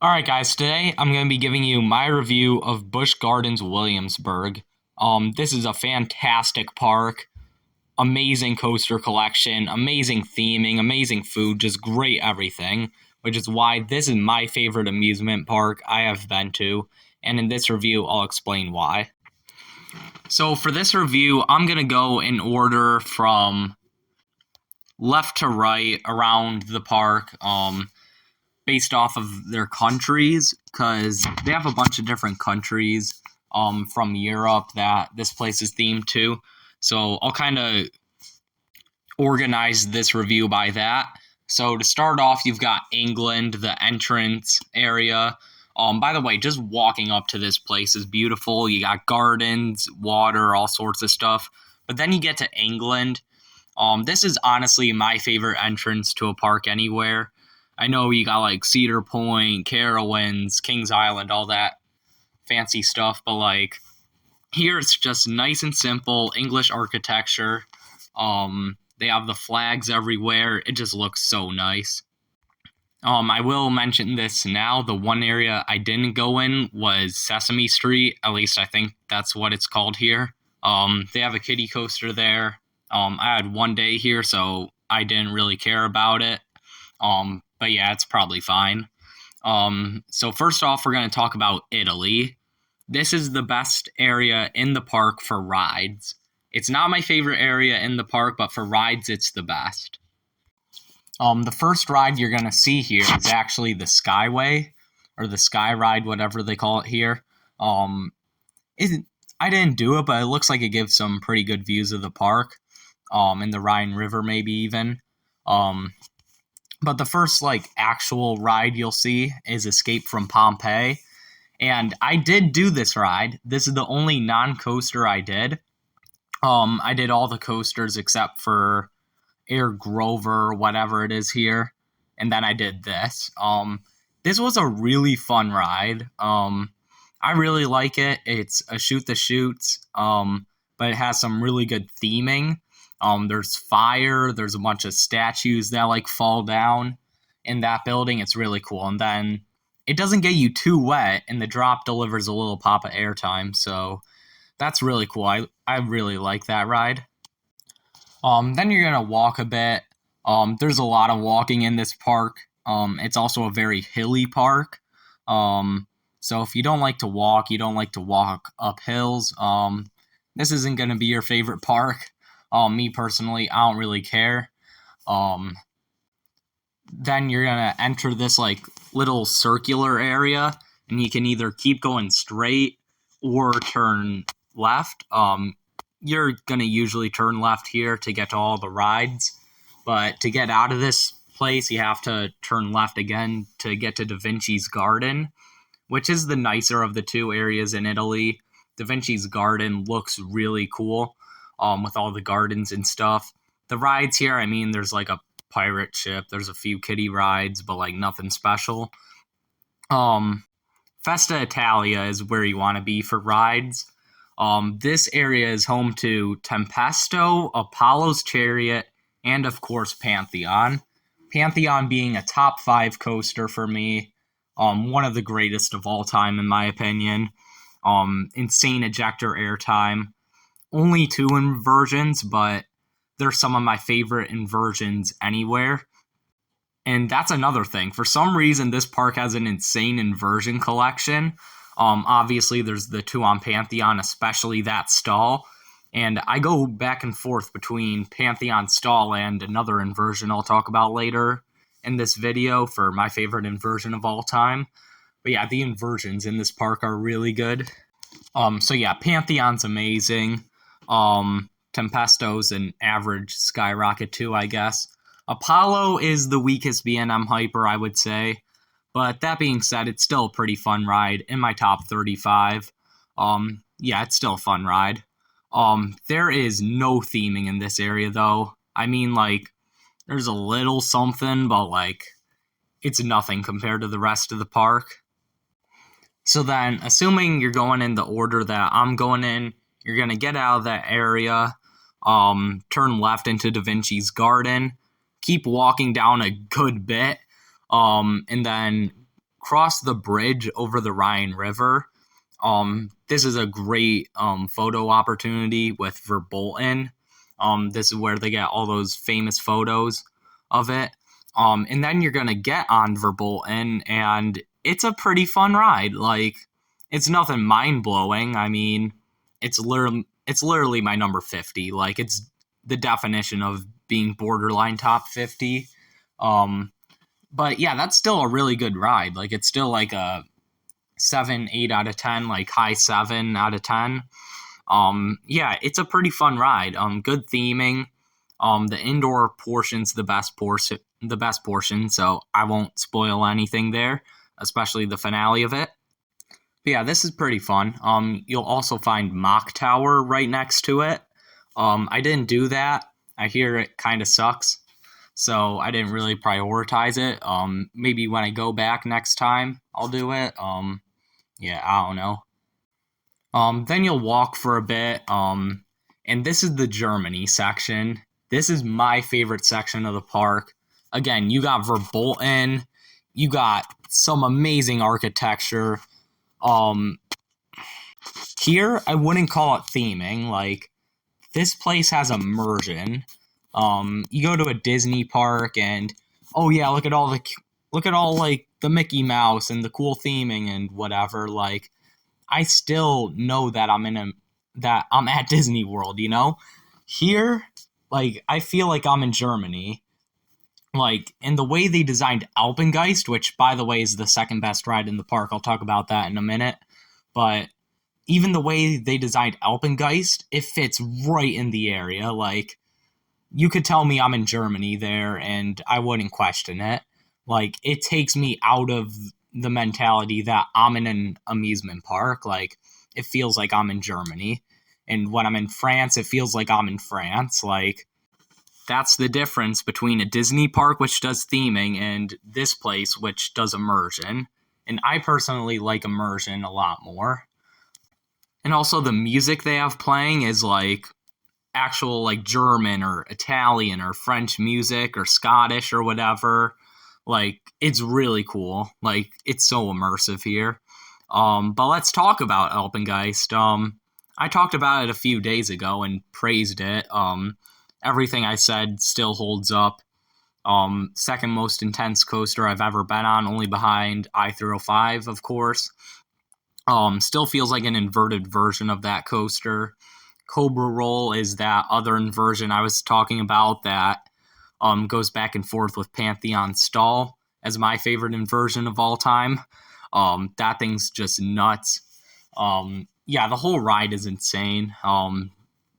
Alright guys, today I'm going to be giving you my review of Busch Gardens Williamsburg. This is a fantastic park, amazing coaster collection, amazing theming, amazing food, just great everything, which is why this is my favorite amusement park I have been to, and in this review I'll explain why. So for this review, I'm going to go in order from left to right around the park. Based off of their countries, because they have a bunch of different countries from Europe that this place is themed to. So I'll kind of organize this review by that. So to start off, you've got England, the entrance area. By the way, just walking up to this place is beautiful. You got gardens, water, all sorts of stuff. But then you get to England. This is honestly my favorite entrance to a park anywhere. I know you got like Cedar Point, Carowinds, Kings Island, all that fancy stuff, but like here it's just nice and simple English architecture. They have the flags everywhere. It just looks so nice. I will mention this now. The one area I didn't go in was Sesame Street. At least I think that's what it's called here. They have a kiddie coaster there. I had one day here, so I didn't really care about it. But yeah, it's probably fine. So first off, we're going to talk about Italy. This is the best area in the park for rides. It's not my favorite area in the park, but for rides, it's the best. The first ride you're going to see here is actually the Skyway, or the Sky Ride, whatever they call it here. I didn't do it, but it looks like it gives some pretty good views of the park, and the Rhine River maybe even. But the first, actual ride you'll see is Escape from Pompeii. And I did do this ride. This is the only non-coaster I did. I did all the coasters except for Air Grover, whatever it is here. And then I did this. This was a really fun ride. I really like it. It's a shoot the chutes, but it has some really good theming. There's fire. There's a bunch of statues that fall down in that building. It's really cool. And then it doesn't get you too wet, and the drop delivers a little pop of airtime. So that's really cool. I really like that ride. Then you're gonna walk a bit. There's a lot of walking in this park. It's also a very hilly park. So if you don't like to walk, you don't like to walk up hills, this isn't gonna be your favorite park. Me personally, I don't really care. Then you're gonna enter this little circular area, and you can either keep going straight or turn left. You're gonna usually turn left here to get to all the rides, but to get out of this place, you have to turn left again to get to Da Vinci's Garden, which is the nicer of the two areas in Italy. Da Vinci's Garden looks really cool. With all the gardens and stuff. The rides here, I mean, there's a pirate ship. There's a few kiddie rides, but nothing special. Festa Italia is where you want to be for rides. This area is home to Tempesto, Apollo's Chariot, and of course Pantheon. Pantheon being a top 5 coaster for me. One of the greatest of all time, in my opinion. Insane ejector airtime. Only 2 inversions, but they're some of my favorite inversions anywhere. And that's another thing. For some reason, this park has an insane inversion collection. Obviously, there's the 2 on Pantheon, especially that stall. And I go back and forth between Pantheon stall and another inversion I'll talk about later in this video for my favorite inversion of all time. But yeah, the inversions in this park are really good. So yeah, Pantheon's amazing. Tempesto's an average skyrocket too, I guess. Apollo is the weakest B&M hyper, I would say. But that being said, it's still a pretty fun ride in my top 35. Yeah, it's still a fun ride. There is no theming in this area though. I mean, there's a little something, but it's nothing compared to the rest of the park. So then, assuming you're going in the order that I'm going in, you're going to get out of that area, turn left into Da Vinci's Garden, keep walking down a good bit, and then cross the bridge over the Rhine River. This is a great photo opportunity with Verbolten. This is where they get all those famous photos of it. And then you're gonna get on Verbolten, and it's a pretty fun ride. Like, it's nothing mind blowing. I mean, it's literally my number 50. Like, it's the definition of being borderline top 50. But yeah, that's still a really good ride. Like, it's still like a 7, 8 out of 10, like high 7 out of 10. Yeah, it's a pretty fun ride. Good theming. The indoor portion's the best portion, so I won't spoil anything there, especially the finale of it. But yeah, this is pretty fun. You'll also find Mock Tower right next to it. I didn't do that. I hear it kind of sucks, so I didn't really prioritize it. Maybe when I go back next time, I'll do it. Yeah, I don't know. Then you'll walk for a bit. And this is the Germany section. This is my favorite section of the park. Again, you got Verbolten. You got some amazing architecture. Um, Here, I wouldn't call it theming. Like, this place has immersion. You go to a Disney park and, oh yeah, look at all like the Mickey Mouse and the cool theming and whatever. Like, I still know that that I'm at Disney World, you know? Here, like, I feel like I'm in Germany. Like, in the way they designed Alpengeist, which, by the way, is the second best ride in the park. I'll talk about that in a minute. But even the way they designed Alpengeist, it fits right in the area. Like, you could tell me I'm in Germany there, and I wouldn't question it. Like, it takes me out of the mentality that I'm in an amusement park. Like, it feels like I'm in Germany. And when I'm in France, it feels like I'm in France. Like, that's the difference between a Disney park, which does theming, and this place, which does immersion. And I personally like immersion a lot more. And also, the music they have playing is like actual like German or Italian or French music or Scottish or whatever. Like, it's really cool. Like, it's so immersive here. But let's talk about Alpengeist. I talked about it a few days ago and praised it. Everything I said still holds up. Second most intense coaster I've ever been on, only behind I-305, of course. Still feels like an inverted version of that coaster. Cobra Roll is that other inversion I was talking about that goes back and forth with Pantheon Stall as my favorite inversion of all time. That thing's just nuts. Yeah, the whole ride is insane.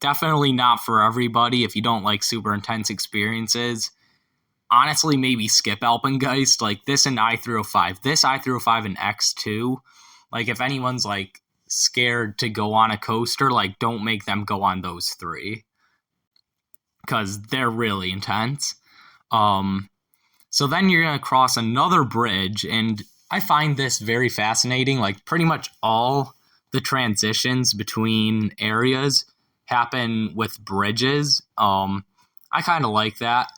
Definitely not for everybody if you don't like super intense experiences. Honestly, maybe skip Alpengeist. Like, this and I-305. This I-305 and X2. Like, if anyone's like scared to go on a coaster, like, don't make them go on those three, because they're really intense. So then you're going to cross another bridge, and I find this very fascinating. Like, pretty much all the transitions between areas happen with bridges. I kind of like that.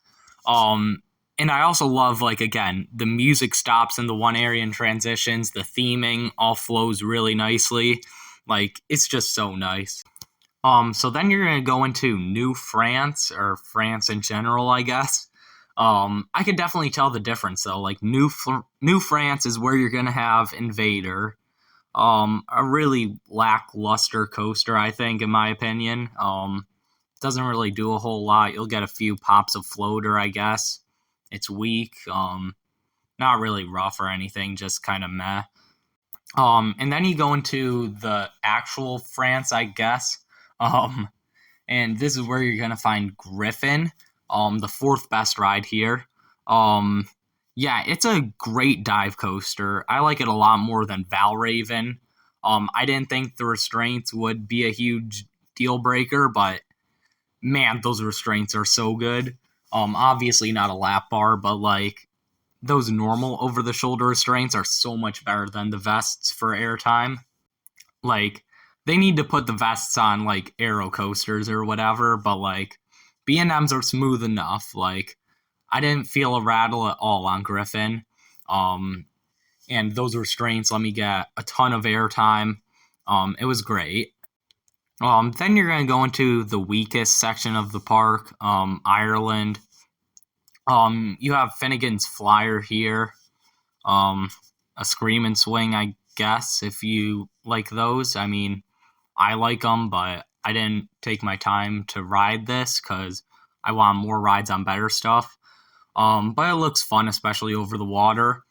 And I also love, like, again, the music stops in the one area and transitions. The theming all flows really nicely. Like, it's just so nice. So then you're going to go into New France, or France in general, I guess. I could definitely tell the difference, though. Like, New France is where you're going to have Invader. A really lackluster coaster, I think, in my opinion. Doesn't really do a whole lot. You'll get a few pops of floater, I guess. It's weak. Not really rough or anything, just kind of meh. And then you go into the actual France, I guess. And this is where you're gonna find Griffin, the fourth best ride here. Yeah, it's a great dive coaster. I like it a lot more than Valraven. I didn't think the restraints would be a huge deal breaker, but man, those restraints are so good. Obviously not a lap bar, but like, those normal over-the-shoulder restraints are so much better than the vests for airtime. Like, they need to put the vests on like aero coasters or whatever, but like, B&Ms are smooth enough. Like, I didn't feel a rattle at all on Griffin. and those restraints let me get a ton of airtime. It was great. Then you're going to go into the weakest section of the park, Ireland. You have Finnegan's Flyer here, a scream and swing, I guess, if you like those. I mean, I like them, but I didn't take my time to ride this because I want more rides on better stuff. But it looks fun, especially over the water.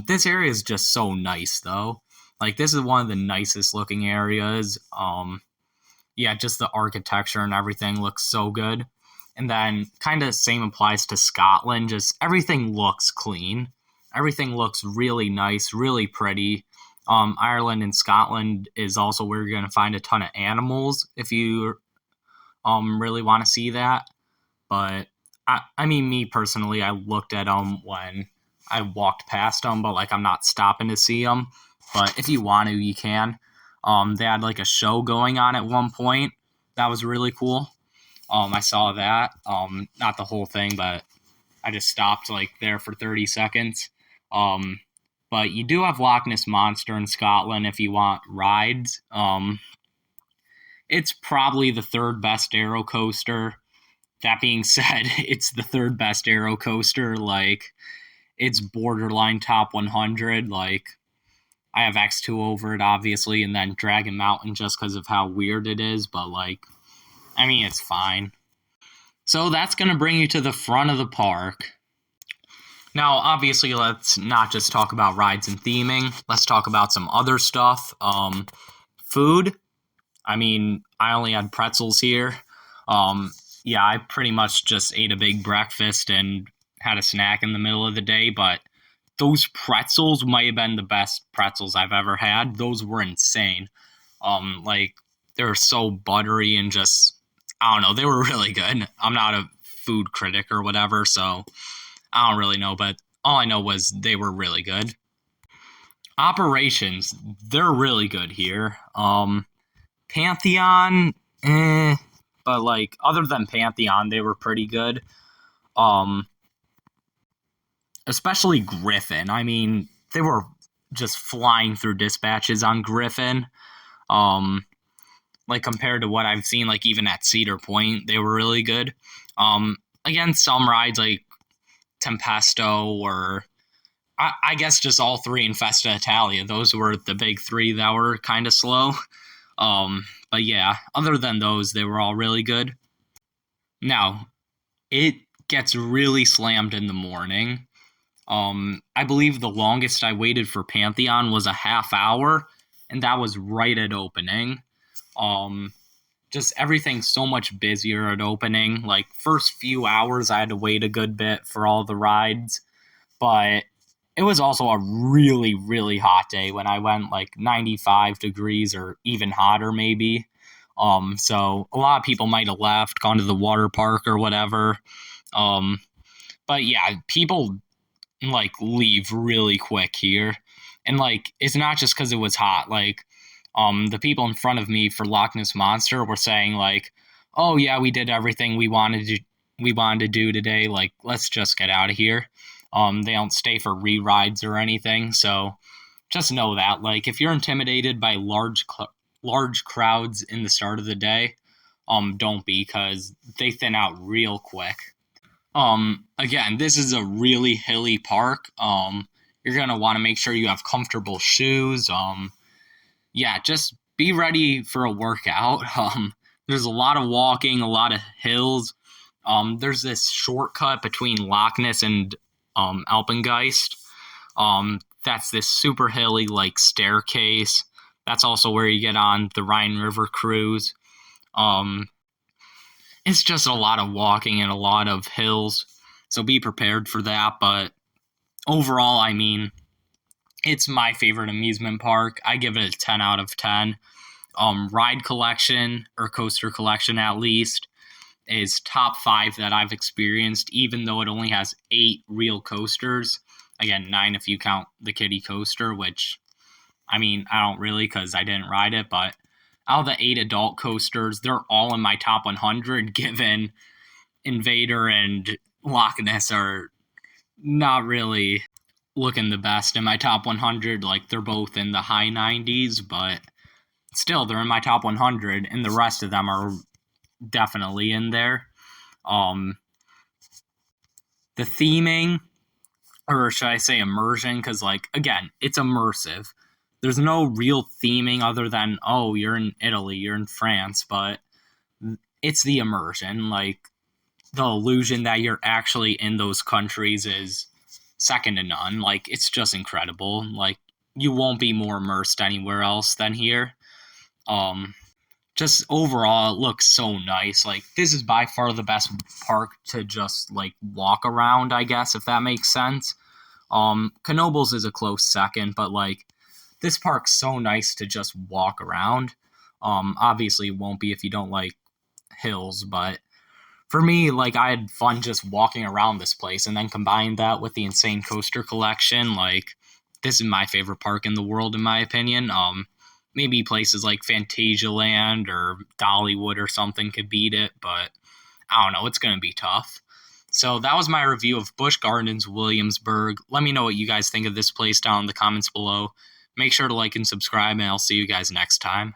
This area is just so nice, though. Like, this is one of the nicest looking areas. Yeah, just the architecture and everything looks so good. And then kind of same applies to Scotland. Just everything looks clean. Everything looks really nice, really pretty. Ireland and Scotland is also where you're going to find a ton of animals if you really want to see that. But I mean, me personally, I looked at them when I walked past them, but like I'm not stopping to see them. But if you want to, you can. They had like a show going on at one point. That was really cool. I saw that. Not the whole thing, but I just stopped like there for 30 seconds. But you do have Loch Ness Monster in Scotland if you want rides. It's probably the third best aero coaster. That being said, it's the third best aero coaster. Like, it's borderline top 100. Like, I have X2 over it, obviously, and then Dragon Mountain just because of how weird it is. But, like, I mean, it's fine. So that's going to bring you to the front of the park. Now, obviously, let's not just talk about rides and theming. Let's talk about some other stuff. Food. I mean, I only had pretzels here. Yeah, I pretty much just ate a big breakfast and had a snack in the middle of the day, but those pretzels might have been the best pretzels I've ever had. Those were insane. Like, they were so buttery and just, I don't know, they were really good. I'm not a food critic or whatever, so I don't really know, but all I know was they were really good. Operations, they're really good here. Pantheon, but like other than Pantheon, they were pretty good. Especially Griffin. I mean, they were just flying through dispatches on Griffin. Like compared to what I've seen, like even at Cedar Point, they were really good. Again, some rides like Tempesto or I guess just all three in Festa Italia. Those were the big three that were kind of slow. But yeah, other than those, they were all really good. Now, it gets really slammed in the morning. I believe the longest I waited for Pantheon was a half hour, and that was right at opening. Just everything's so much busier at opening. Like, first few hours, I had to wait a good bit for all the rides, but it was also a really, really hot day when I went, like 95 degrees or even hotter, maybe. So a lot of people might have left, gone to the water park or whatever. But yeah, people like leave really quick here, and like it's not just because it was hot. Like, the people in front of me for Loch Ness Monster were saying like, "Oh yeah, we did everything we wanted to do today. Like, let's just get out of here." They don't stay for re-rides or anything, so just know that. Like, if you're intimidated by large crowds in the start of the day, don't be, because they thin out real quick. Again, this is a really hilly park. You're gonna want to make sure you have comfortable shoes. Yeah, just be ready for a workout. There's a lot of walking, a lot of hills. There's this shortcut between Loch Ness and Alpengeist. That's this super hilly like staircase. That's also where you get on the Rhine River cruise. It's just a lot of walking and a lot of hills, so be prepared for that. But overall, I mean, it's my favorite amusement park. I give it a 10 out of 10. Ride collection, or coaster collection at least, is top 5 that I've experienced, even though it only has 8 real coasters. Again, 9 if you count the kiddie coaster, which, I mean, I don't really because I didn't ride it, but out of the 8 adult coasters, they're all in my top 100, given Invader and Loch Ness are not really looking the best in my top 100. Like, they're both in the high 90s, but still, they're in my top 100, and the rest of them are definitely in there. Um, the theming, or should I say immersion? Because, like, again, it's immersive. There's no real theming other than, oh, you're in Italy, you're in France, but it's the immersion. Like, the illusion that you're actually in those countries is second to none. Like, it's just incredible. Like, you won't be more immersed anywhere else than here. Um, just overall, it looks so nice. Like, this is by far the best park to just like walk around, I guess, if that makes sense. Knoebels is a close second, but like this park's so nice to just walk around. Obviously, it won't be if you don't like hills, but for me, like I had fun just walking around this place, and then combine that with the insane coaster collection. Like, this is my favorite park in the world, in my opinion. Maybe places like Fantasialand or Dollywood or something could beat it, but I don't know. It's going to be tough. So that was my review of Busch Gardens Williamsburg. Let me know what you guys think of this place down in the comments below. Make sure to like and subscribe, and I'll see you guys next time.